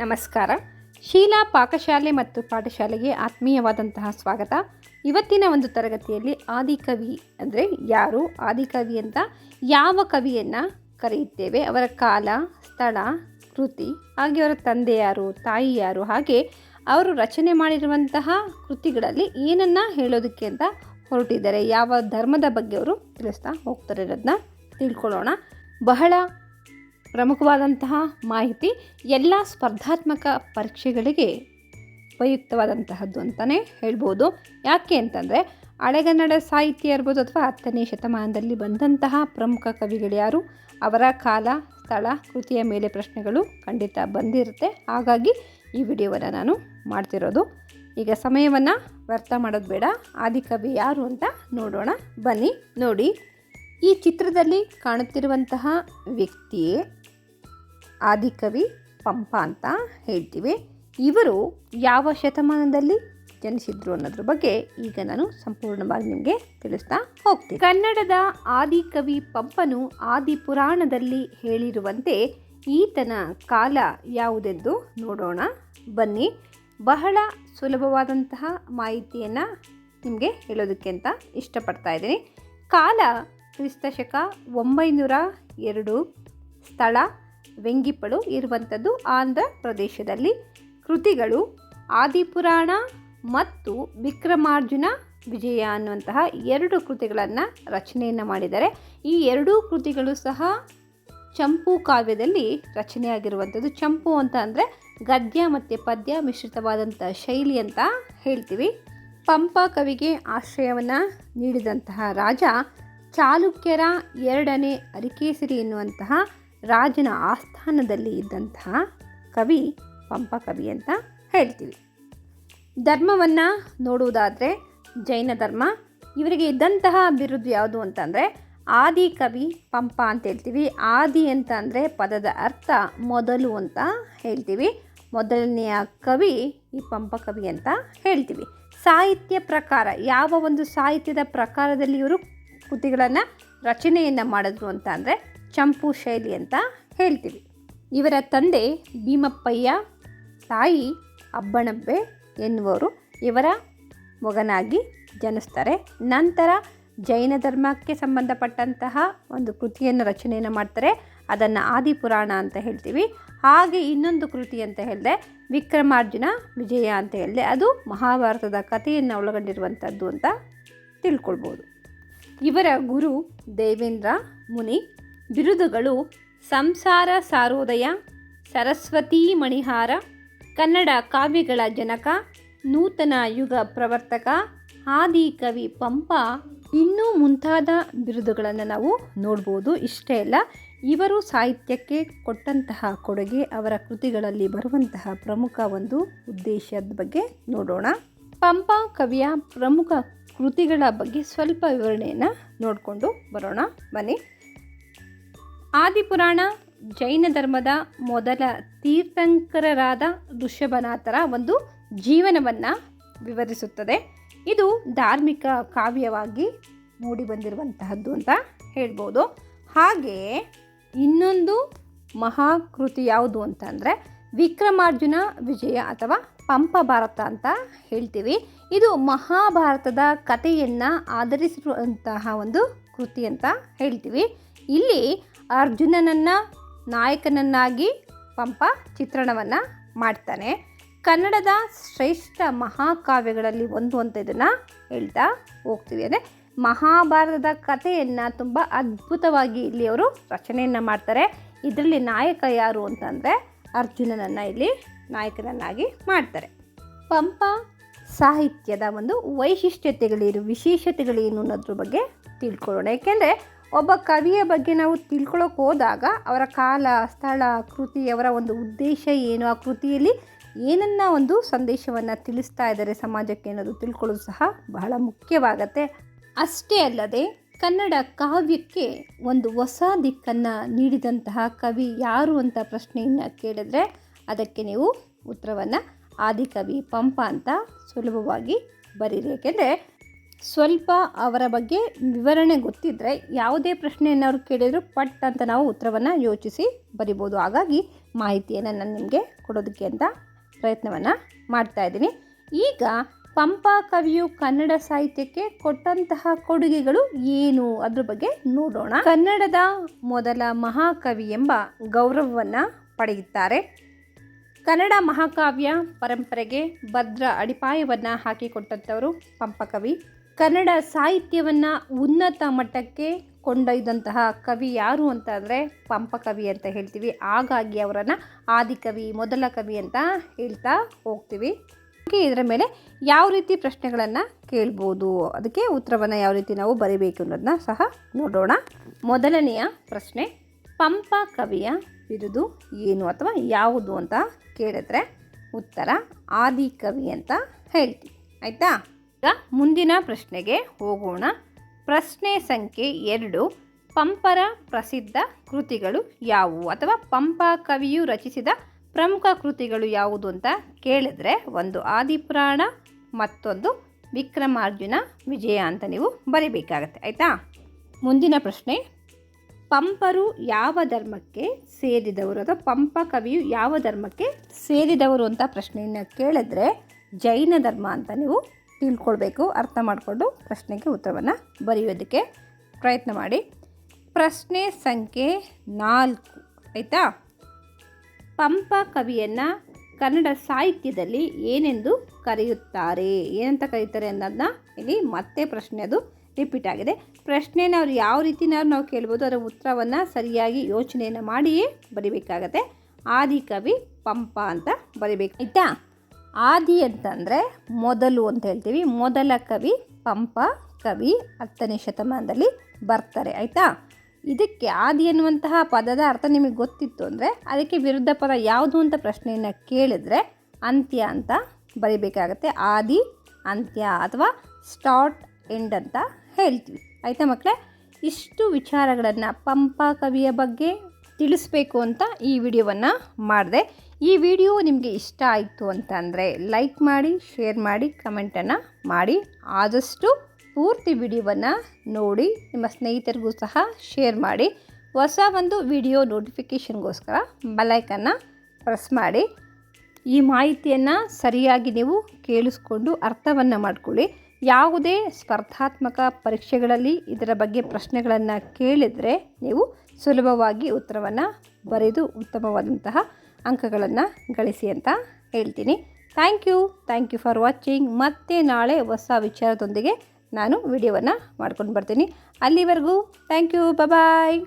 ನಮಸ್ಕಾರ. ಶೀಲಾ ಪಾಕಶಾಲೆ ಮತ್ತು ಪಾಠಶಾಲೆಗೆ ಆತ್ಮೀಯವಾದಂತಹ ಸ್ವಾಗತ. ಇವತ್ತಿನ ಒಂದು ತರಗತಿಯಲ್ಲಿ ಆದಿಕವಿ ಅಂದರೆ ಯಾರು, ಆದಿಕವಿ ಅಂತ ಯಾವ ಕವಿಯನ್ನು ಕರೆಯುತ್ತೇವೆ, ಅವರ ಕಾಲ, ಸ್ಥಳ, ಕೃತಿ, ಹಾಗೆ ಅವರ ತಂದೆ ಯಾರು, ತಾಯಿ ಯಾರು, ಹಾಗೆ ಅವರು ರಚನೆ ಮಾಡಿರುವಂತಹ ಕೃತಿಗಳಲ್ಲಿ ಏನನ್ನು ಹೇಳೋದಕ್ಕೆ ಅಂತ ಹೊರಟಿದ್ದಾರೆ, ಯಾವ ಧರ್ಮದ ಬಗ್ಗೆ ಅವರು ತಿಳಿಸ್ತಾ ಹೋಗ್ತಾರೆ ಇರೋದನ್ನ ತಿಳ್ಕೊಳ್ಳೋಣ. ಬಹಳ ಪ್ರಮುಖವಾದಂತಹ ಮಾಹಿತಿ, ಎಲ್ಲ ಸ್ಪರ್ಧಾತ್ಮಕ ಪರೀಕ್ಷೆಗಳಿಗೆ ಉಪಯುಕ್ತವಾದಂತಹದ್ದು ಅಂತಲೇ ಹೇಳ್ಬೋದು. ಯಾಕೆ ಅಂತಂದರೆ ಹಳೆಗನ್ನಡ ಸಾಹಿತ್ಯ ಇರ್ಬೋದು ಅಥವಾ 10ನೇ ಶತಮಾನದಲ್ಲಿ ಬಂದಂತಹ ಪ್ರಮುಖ ಕವಿಗಳು ಯಾರು, ಅವರ ಕಾಲ, ಸ್ಥಳ, ಕೃತಿಯ ಮೇಲೆ ಪ್ರಶ್ನೆಗಳು ಖಂಡಿತ ಬಂದಿರುತ್ತೆ. ಹಾಗಾಗಿ ಈ ವಿಡಿಯೋವನ್ನು ನಾನು ಮಾಡ್ತಿರೋದು. ಈಗ ಸಮಯವನ್ನು ವ್ಯರ್ಥ ಮಾಡೋದು ಬೇಡ, ಆದಿಕವಿ ಯಾರು ಅಂತ ನೋಡೋಣ ಬನ್ನಿ. ನೋಡಿ, ಈ ಚಿತ್ರದಲ್ಲಿ ಕಾಣುತ್ತಿರುವಂತಹ ವ್ಯಕ್ತಿಯೇ ಆದಿಕವಿ ಪಂಪ ಅಂತ ಹೇಳ್ತೀವಿ. ಇವರು ಯಾವ ಶತಮಾನದಲ್ಲಿ ಜನಿಸಿದ್ರು ಅನ್ನೋದ್ರ ಬಗ್ಗೆ ಈಗ ನಾನು ಸಂಪೂರ್ಣವಾಗಿ ನಿಮಗೆ ತಿಳಿಸ್ತಾ ಹೋಗ್ತೀನಿ. ಕನ್ನಡದ ಆದಿಕವಿ ಪಂಪನು ಆದಿಪುರಾಣದಲ್ಲಿ ಹೇಳಿರುವಂತೆ ಈತನ ಕಾಲ ಯಾವುದೆಂದು ನೋಡೋಣ ಬನ್ನಿ. ಬಹಳ ಸುಲಭವಾದಂತಹ ಮಾಹಿತಿಯನ್ನು ನಿಮಗೆ ಹೇಳೋದಕ್ಕೆ ಅಂತ ಇಷ್ಟಪಡ್ತಾ ಇದ್ದೀನಿ. ಕಾಲ ಕ್ರಿಸ್ತಶಕ 902, ಸ್ಥಳ ವೆಂಗಿಪಡು ಇರುವಂಥದ್ದು ಆಂಧ್ರ ಪ್ರದೇಶದಲ್ಲಿ. ಕೃತಿಗಳು ಆದಿಪುರಾಣ ಮತ್ತು ವಿಕ್ರಮಾರ್ಜುನ ವಿಜಯ ಅನ್ನುವಂತಹ 2 ಕೃತಿಗಳನ್ನು ರಚನೆಯನ್ನು ಮಾಡಿದ್ದಾರೆ. ಈ 2 ಕೃತಿಗಳು ಸಹ ಚಂಪು ಕಾವ್ಯದಲ್ಲಿ ರಚನೆಯಾಗಿರುವಂಥದ್ದು. ಚಂಪು ಅಂತ ಅಂದರೆ ಗದ್ಯ ಮತ್ತು ಪದ್ಯ ಮಿಶ್ರಿತವಾದಂಥ ಶೈಲಿ ಅಂತ ಹೇಳ್ತೀವಿ. ಪಂಪ ಕವಿಗೆ ಆಶ್ರಯವನ್ನು ನೀಡಿದಂತಹ ರಾಜ ಚಾಲುಕ್ಯರ 2ನೇ ಅರಿಕೇಸರಿ ಎನ್ನುವಂತಹ ರಾಜನ ಆಸ್ಥಾನದಲ್ಲಿ ಇದ್ದಂತಹ ಕವಿ ಪಂಪ ಕವಿ ಅಂತ ಹೇಳ್ತೀವಿ. ಧರ್ಮವನ್ನು ನೋಡುವುದಾದರೆ ಜೈನ ಧರ್ಮ. ಇವರಿಗೆ ಇದ್ದಂತಹ ಬಿರುದು ಯಾವುದು ಅಂತಂದರೆ ಆದಿಕವಿ ಪಂಪ ಅಂತ ಹೇಳ್ತೀವಿ. ಆದಿ ಅಂತ ಅಂದರೆ ಪದದ ಅರ್ಥ ಮೊದಲು ಅಂತ ಹೇಳ್ತೀವಿ. ಮೊದಲನೆಯ ಕವಿ ಈ ಪಂಪ ಕವಿ ಅಂತ ಹೇಳ್ತೀವಿ. ಸಾಹಿತ್ಯ ಪ್ರಕಾರ, ಯಾವ ಒಂದು ಸಾಹಿತ್ಯದ ಪ್ರಕಾರದಲ್ಲಿ ಇವರು ಕೃತಿಗಳನ್ನು ರಚನೆಯನ್ನು ಮಾಡಿದ್ರು ಅಂತ ಅಂದರೆ ಚಂಪು ಶೈಲಿ ಅಂತ ಹೇಳ್ತೀವಿ. ಇವರ ತಂದೆ ಭೀಮಪ್ಪಯ್ಯ, ತಾಯಿ ಅಬ್ಬಣಬ್ಬೆ ಎನ್ನುವರು ಇವರ ಮಗನಾಗಿ ಜನಿಸ್ತಾರೆ. ನಂತರ ಜೈನ ಧರ್ಮಕ್ಕೆ ಸಂಬಂಧಪಟ್ಟಂತಹ ಒಂದು ಕೃತಿಯನ್ನು ರಚನೆಯನ್ನು ಮಾಡ್ತಾರೆ. ಅದನ್ನು ಆದಿಪುರಾಣ ಅಂತ ಹೇಳ್ತೀವಿ. ಹಾಗೆ ಇನ್ನೊಂದು ಕೃತಿ ಅಂತ ಹೇಳಿದೆ ವಿಕ್ರಮಾರ್ಜುನ ವಿಜಯ ಅಂತ ಹೇಳಿದೆ, ಅದು ಮಹಾಭಾರತದ ಕಥೆಯನ್ನು ಒಳಗೊಂಡಿರುವಂಥದ್ದು ಅಂತ ತಿಳ್ಕೊಳ್ಬೋದು. ಇವರ ಗುರು ದೇವೇಂದ್ರ ಮುನಿ. ಬಿರುದುಗಳು ಸಂಸಾರ ಸಾರೋದಯ, ಸರಸ್ವತೀ ಮಣಿಹಾರ, ಕನ್ನಡ ಕಾವ್ಯಗಳ ಜನಕ, ನೂತನ ಯುಗ ಪ್ರವರ್ತಕ, ಆದಿಕವಿ ಪಂಪ, ಇನ್ನೂ ಮುಂತಾದ ಬಿರುದುಗಳನ್ನು ನಾವು ನೋಡ್ಬೋದು. ಇಷ್ಟೇ ಅಲ್ಲ, ಇವರು ಸಾಹಿತ್ಯಕ್ಕೆ ಕೊಟ್ಟಂತಹ ಕೊಡುಗೆ, ಅವರ ಕೃತಿಗಳಲ್ಲಿ ಬರುವಂತಹ ಪ್ರಮುಖ ಒಂದು ಉದ್ದೇಶದ ಬಗ್ಗೆ ನೋಡೋಣ. ಪಂಪ ಕವಿಯ ಪ್ರಮುಖ ಕೃತಿಗಳ ಬಗ್ಗೆ ಸ್ವಲ್ಪ ವಿವರಣೆಯನ್ನು ನೋಡಿಕೊಂಡು ಬರೋಣ ಬನ್ನಿ. ಆದಿಪುರಾಣ ಜೈನ ಧರ್ಮದ ಮೊದಲ ತೀರ್ಥಂಕರರಾದ ಋಷಭನಾಥರ ಒಂದು ಜೀವನವನ್ನು ವಿವರಿಸುತ್ತದೆ. ಇದು ಧಾರ್ಮಿಕ ಕಾವ್ಯವಾಗಿ ಮೂಡಿಬಂದಿರುವಂತಹದ್ದು ಅಂತ ಹೇಳ್ಬೋದು. ಹಾಗೆಯೇ ಇನ್ನೊಂದು ಮಹಾಕೃತಿ ಯಾವುದು ಅಂತಂದರೆ ವಿಕ್ರಮಾರ್ಜುನ ವಿಜಯ ಅಥವಾ ಪಂಪ ಭಾರತ ಅಂತ ಹೇಳ್ತೀವಿ. ಇದು ಮಹಾಭಾರತದ ಕಥೆಯನ್ನು ಆಧರಿಸಿರುವಂತಹ ಒಂದು ಕೃತಿ ಅಂತ ಹೇಳ್ತೀವಿ. ಇಲ್ಲಿ ಅರ್ಜುನನನ್ನು ನಾಯಕನನ್ನಾಗಿ ಪಂಪ ಚಿತ್ರಣವನ್ನು ಮಾಡ್ತಾನೆ. ಕನ್ನಡದ ಶ್ರೇಷ್ಠ ಮಹಾಕಾವ್ಯಗಳಲ್ಲಿ ಒಂದು ಅಂತ ಇದನ್ನು ಹೇಳ್ತಾ ಹೋಗ್ತೀವಿ. ಅಂದರೆ ಮಹಾಭಾರತದ ಕಥೆಯನ್ನು ತುಂಬ ಅದ್ಭುತವಾಗಿ ಇಲ್ಲಿ ಅವರು ರಚನೆಯನ್ನು ಮಾಡ್ತಾರೆ. ಇದರಲ್ಲಿ ನಾಯಕ ಯಾರು ಅಂತಂದರೆ ಅರ್ಜುನನನ್ನು ಇಲ್ಲಿ ನಾಯಕನನ್ನಾಗಿ ಮಾಡ್ತಾರೆ. ಪಂಪ ಸಾಹಿತ್ಯದ ಒಂದು ವೈಶಿಷ್ಟ್ಯತೆಗಳೇನು, ವಿಶೇಷತೆಗಳೇನು ಅನ್ನೋದ್ರ ಬಗ್ಗೆ ತಿಳ್ಕೊಳ್ಳೋಣ. ಏಕೆಂದರೆ ಒಬ್ಬ ಕವಿಯ ಬಗ್ಗೆ ನಾವು ತಿಳ್ಕೊಳ್ಳೋಕೆ ಹೋದಾಗ ಅವರ ಕಾಲ, ಸ್ಥಳ, ಕೃತಿ, ಅವರ ಒಂದು ಉದ್ದೇಶ ಏನು, ಆ ಕೃತಿಯಲ್ಲಿ ಏನನ್ನ ಒಂದು ಸಂದೇಶವನ್ನು ತಿಳಿಸ್ತಾ ಇದ್ದಾರೆ ಸಮಾಜಕ್ಕೆ ಅನ್ನೋದು ತಿಳ್ಕೊಳ್ಳೋದು ಸಹ ಬಹಳ ಮುಖ್ಯವಾಗತ್ತೆ. ಅಷ್ಟೇ ಅಲ್ಲದೆ ಕನ್ನಡ ಕಾವ್ಯಕ್ಕೆ ಒಂದು ಹೊಸ ದಿಕ್ಕನ್ನು ನೀಡಿದಂತಹ ಕವಿ ಯಾರು ಅಂತ ಪ್ರಶ್ನೆಯನ್ನು ಕೇಳಿದ್ರೆ ಅದಕ್ಕೆ ನೀವು ಉತ್ತರವನ್ನು ಆದಿಕವಿ ಪಂಪ ಅಂತ ಸುಲಭವಾಗಿ ಬರೀರಿ. ಏಕೆಂದರೆ ಸ್ವಲ್ಪ ಅವರ ಬಗ್ಗೆ ವಿವರಣೆ ಗೊತ್ತಿದ್ದರೆ ಯಾವುದೇ ಪ್ರಶ್ನೆಯನ್ನು ಅವರು ಕೇಳಿದರೂ ಪಟ್ ಅಂತ ನಾವು ಉತ್ತರವನ್ನು ಯೋಚಿಸಿ ಬರಿಬೋದು. ಹಾಗಾಗಿ ಮಾಹಿತಿಯನ್ನು ನಾನು ನಿಮಗೆ ಕೊಡೋದಕ್ಕೆ ಅಂತ ಪ್ರಯತ್ನವನ್ನು ಮಾಡ್ತಾಯಿದ್ದೀನಿ. ಈಗ ಪಂಪ ಕವಿಯು ಕನ್ನಡ ಸಾಹಿತ್ಯಕ್ಕೆ ಕೊಟ್ಟಂತಹ ಕೊಡುಗೆಗಳು ಏನು ಅದ್ರ ಬಗ್ಗೆ ನೋಡೋಣ. ಕನ್ನಡದ ಮೊದಲ ಮಹಾಕವಿ ಎಂಬ ಗೌರವವನ್ನು ಪಡೆಯುತ್ತಾರೆ. ಕನ್ನಡ ಮಹಾಕಾವ್ಯ ಪರಂಪರೆಗೆ ಭದ್ರ ಅಡಿಪಾಯವನ್ನು ಹಾಕಿಕೊಟ್ಟಂಥವರು ಪಂಪಕವಿ. ಕನ್ನಡ ಸಾಹಿತ್ಯವನ್ನು ಉನ್ನತ ಮಟ್ಟಕ್ಕೆ ಕೊಂಡೊಯ್ದಂತಹ ಕವಿ ಯಾರು ಅಂತ ಅಂದರೆ ಪಂಪಕವಿ ಅಂತ ಹೇಳ್ತೀವಿ. ಹಾಗಾಗಿ ಅವರನ್ನು ಆದಿಕವಿ, ಮೊದಲ ಕವಿ ಅಂತ ಹೇಳ್ತಾ ಹೋಗ್ತೀವಿ. ಇದರ ಮೇಲೆ ಯಾವ ರೀತಿ ಪ್ರಶ್ನೆಗಳನ್ನು ಕೇಳ್ಬೋದು, ಅದಕ್ಕೆ ಉತ್ತರವನ್ನು ಯಾವ ರೀತಿ ನಾವು ಬರೀಬೇಕು ಅನ್ನೋದನ್ನ ಸಹ ನೋಡೋಣ. ಮೊದಲನೆಯ ಪ್ರಶ್ನೆ, ಪಂಪ ಕವಿಯ ಬಿರುದು ಏನು ಅಥವಾ ಯಾವುದು ಅಂತ ಕೇಳಿದ್ರೆ ಉತ್ತರ ಆದಿಕವಿ ಅಂತ ಹೇಳ್ತೀವಿ. ಆಯಿತಾ? ಈಗ ಮುಂದಿನ ಪ್ರಶ್ನೆಗೆ ಹೋಗೋಣ. ಪ್ರಶ್ನೆ ಸಂಖ್ಯೆ 2, ಪಂಪರ ಪ್ರಸಿದ್ಧ ಕೃತಿಗಳು ಯಾವುವು ಅಥವಾ ಪಂಪ ಕವಿಯು ರಚಿಸಿದ ಪ್ರಮುಖ ಕೃತಿಗಳು ಯಾವುದು ಅಂತ ಕೇಳಿದ್ರೆ ಒಂದು ಆದಿಪುರಾಣ, ಮತ್ತೊಂದು ವಿಕ್ರಮಾರ್ಜುನ ವಿಜಯ ಅಂತ ನೀವು ಬರೀಬೇಕಾಗತ್ತೆ. ಆಯಿತಾ? ಮುಂದಿನ ಪ್ರಶ್ನೆ, ಪಂಪರು ಯಾವ ಧರ್ಮಕ್ಕೆ ಸೇರಿದವರು ಅಥವಾ ಪಂಪ ಕವಿಯು ಯಾವ ಧರ್ಮಕ್ಕೆ ಸೇರಿದವರು ಅಂತ ಪ್ರಶ್ನೆಯನ್ನು ಕೇಳಿದ್ರೆ ಜೈನ ಧರ್ಮ ಅಂತ ನೀವು ತಿಳ್ಕೊಳ್ಬೇಕು. ಅರ್ಥ ಮಾಡಿಕೊಂಡು ಪ್ರಶ್ನೆಗೆ ಉತ್ತರವನ್ನು ಬರೆಯೋದಕ್ಕೆ ಪ್ರಯತ್ನ ಮಾಡಿ. ಪ್ರಶ್ನೆ ಸಂಖ್ಯೆ 4, ಆಯಿತಾ? ಪಂಪ ಕವಿಯನ್ನು ಕನ್ನಡ ಸಾಹಿತ್ಯದಲ್ಲಿ ಏನೆಂದು ಕರೆಯುತ್ತಾರೆ, ಏನಂತ ಕರೀತಾರೆ ಅನ್ನೋದನ್ನ ಇಲ್ಲಿ ಮತ್ತೆ ಪ್ರಶ್ನೆ ಅದು ರಿಪೀಟ್ ಆಗಿದೆ. ಪ್ರಶ್ನೆನ ಅವ್ರು ಯಾವ ರೀತಿ ನಾವು ಕೇಳ್ಬೋದು, ಅದರ ಉತ್ತರವನ್ನು ಸರಿಯಾಗಿ ಯೋಚನೆಯನ್ನು ಮಾಡಿಯೇ ಬರಿಬೇಕಾಗತ್ತೆ. ಆದಿಕವಿ ಪಂಪ ಅಂತ ಬರಿಬೇಕು. ಆಯಿತಾ? ಆದಿ ಅಂತಂದರೆ ಮೊದಲು ಅಂತ ಹೇಳ್ತೀವಿ. ಮೊದಲ ಕವಿ ಪಂಪ ಕವಿ 10ನೇ ಶತಮಾನದಲ್ಲಿ ಬರ್ತಾರೆ. ಆಯಿತಾ? ಇದಕ್ಕೆ ಆದಿ ಎನ್ನುವಂತಹ ಪದದ ಅರ್ಥ ನಿಮಗೆ ಗೊತ್ತಿತ್ತು ಅಂದರೆ ಅದಕ್ಕೆ ವಿರುದ್ಧ ಪದ ಯಾವುದು ಅಂತ ಪ್ರಶ್ನೆಯನ್ನು ಕೇಳಿದ್ರೆ ಅಂತ್ಯ ಅಂತ ಬರಿಬೇಕಾಗತ್ತೆ. ಆದಿ ಅಂತ್ಯ ಅಥವಾ ಸ್ಟಾರ್ಟ್ ಎಂಡ್ ಅಂತ ಹೇಳ್ತೀವಿ. ಆಯಿತಾ ಮಕ್ಕಳೇ? ಇಷ್ಟು ವಿಚಾರಗಳನ್ನು ಪಂಪ ಕವಿಯ ಬಗ್ಗೆ ತಿಳಿಸ್ಬೇಕು ಅಂತ ಈ ವಿಡಿಯೋವನ್ನು ಮಾಡಿದೆ. ಈ ವಿಡಿಯೋ ನಿಮಗೆ ಇಷ್ಟ ಆಯಿತು ಅಂತ ಅಂದರೆ ಲೈಕ್ ಮಾಡಿ, ಶೇರ್ ಮಾಡಿ, ಕಮೆಂಟನ್ನು ಮಾಡಿ. ಆದಷ್ಟು ಪೂರ್ತಿ ವಿಡಿಯೋವನ್ನು ನೋಡಿ ನಿಮ್ಮ ಸ್ನೇಹಿತರಿಗೂ ಸಹ ಶೇರ್ ಮಾಡಿ. ಹೊಸ ಒಂದು ವಿಡಿಯೋ ನೋಟಿಫಿಕೇಷನ್ಗೋಸ್ಕರ ಬೆಲ್ಲೈಕನ್ನ ಪ್ರೆಸ್ ಮಾಡಿ. ಈ ಮಾಹಿತಿಯನ್ನು ಸರಿಯಾಗಿ ನೀವು ಕೇಳಿಸ್ಕೊಂಡು ಅರ್ಥವನ್ನು ಮಾಡಿಕೊಳ್ಳಿ. ಯಾವುದೇ ಸ್ಪರ್ಧಾತ್ಮಕ ಪರೀಕ್ಷೆಗಳಲ್ಲಿ ಇದರ ಬಗ್ಗೆ ಪ್ರಶ್ನೆಗಳನ್ನು ಕೇಳಿದರೆ ನೀವು ಸುಲಭವಾಗಿ ಉತ್ತರವನ್ನು ಬರೆದು ಉತ್ತಮವಾದಂತಹ ಅಂಕಗಳನ್ನು ಗಳಿಸಿ ಅಂತ ಹೇಳ್ತೀನಿ. Thank you for watching. ಮತ್ತೆ ನಾಳೆ ಹೊಸ ವಿಚಾರದೊಂದಿಗೆ ನಾನು ವಿಡಿಯೋವನ್ನು ಮಾಡ್ಕೊಂಡು ಬರ್ತೀನಿ. ಅಲ್ಲಿವರೆಗೂ ಥ್ಯಾಂಕ್ ಯು, ಬಾಯ್.